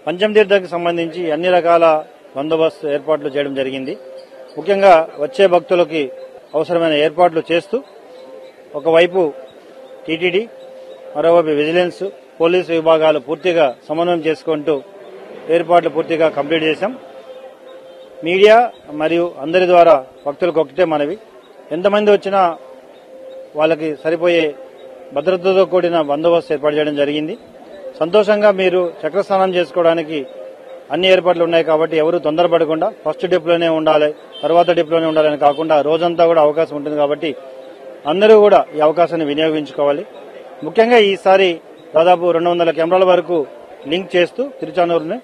పంచమతీర్థకు సంబంధించి అన్ని రకాల బందోబస్తు ఏర్పాట్లు చేయడం జరిగింది. ముఖ్యంగా వచ్చే భక్తులకి అవసరమైన ఏర్పాట్లు చేస్తూ ఒకవైపు టీటీడీ, మరోవైపు విజిలెన్స్, పోలీసు విభాగాలు పూర్తిగా సమన్వయం చేసుకుంటూ ఏర్పాట్లు పూర్తిగా కంప్లీట్ చేశాం. మీడియా మరియు అందరి ద్వారా భక్తులకు ఒకటే మనవి, ఎంతమంది వచ్చినా వాళ్ళకి సరిపోయే భద్రతతో కూడిన బందోబస్తు ఏర్పాటు చేయడం జరిగింది. సంతోషంగా మీరు చక్రస్నానం చేసుకోవడానికి అన్ని ఏర్పాట్లు ఉన్నాయి కాబట్టి ఎవరు తొందరపడకుండా ఫస్ట్ డిప్లోనే ఉండాలి, తర్వాత డిప్లోనే ఉండాలని కాకుండా రోజంతా కూడా అవకాశం ఉంటుంది కాబట్టి అందరూ కూడా ఈ అవకాశాన్ని వినియోగించుకోవాలి. ముఖ్యంగా ఈసారి దాదాపు 200 కెమెరాల వరకు లింక్ చేస్తూ తిరుచానూరుని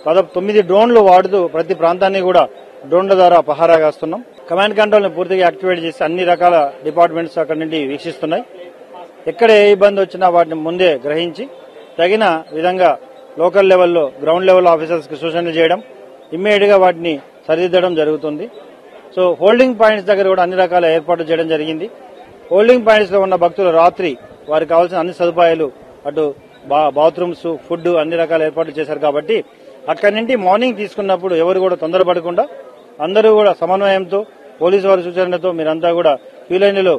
దాదాపు 9 డ్రోన్లు వాడుతూ ప్రతి ప్రాంతాన్ని కూడా డ్రోన్ల ద్వారా పహారా కాస్తున్నాం. కమాండ్ కంట్రోల్ ని పూర్తిగా యాక్టివేట్ చేసి అన్ని రకాల డిపార్ట్మెంట్స్ అక్కడి నుండి వీక్షిస్తున్నాయి. ఎక్కడ ఏ ఇబ్బంది వచ్చినా వాటిని ముందే గ్రహించి తగిన విధంగా లోకల్ లెవెల్లో, గ్రౌండ్ లెవెల్ ఆఫీసర్స్ కి సూచనలు చేయడం, ఇమ్మీడియట్ గా వాటిని సరిదిద్దడం జరుగుతుంది. సో హోల్డింగ్ పాయింట్స్ దగ్గర కూడా అన్ని రకాల ఏర్పాట్లు చేయడం జరిగింది. హోల్డింగ్ పాయింట్స్ లో ఉన్న భక్తులు రాత్రి వారికి కావాల్సిన అన్ని సదుపాయాలు, అటు బాత్రూమ్స్, ఫుడ్ అన్ని రకాల ఏర్పాట్లు చేశారు కాబట్టి అక్కడి నుండి మార్నింగ్ తీసుకున్నప్పుడు ఎవరు కూడా తొందరపడకుండా అందరూ కూడా సమన్వయంతో పోలీసు వారి సూచనలతో మీరంతా కూడా క్యూ లైన్లో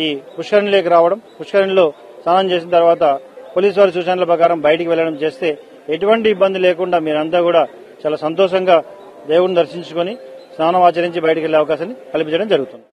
ఈ పుష్కరిణిలోకి రావడం, పుష్కరిణిలో స్నానం చేసిన తర్వాత పోలీసు వారి సూచనల ప్రకారం బయటికి వెళ్లడం చేస్తే ఎటువంటి ఇబ్బంది లేకుండా మీరంతా కూడా చాలా సంతోషంగా దేవుడిని దర్శించుకుని స్నానం ఆచరించి బయటికి వెళ్లే అవకాశాన్ని కల్పించడం జరుగుతుంది.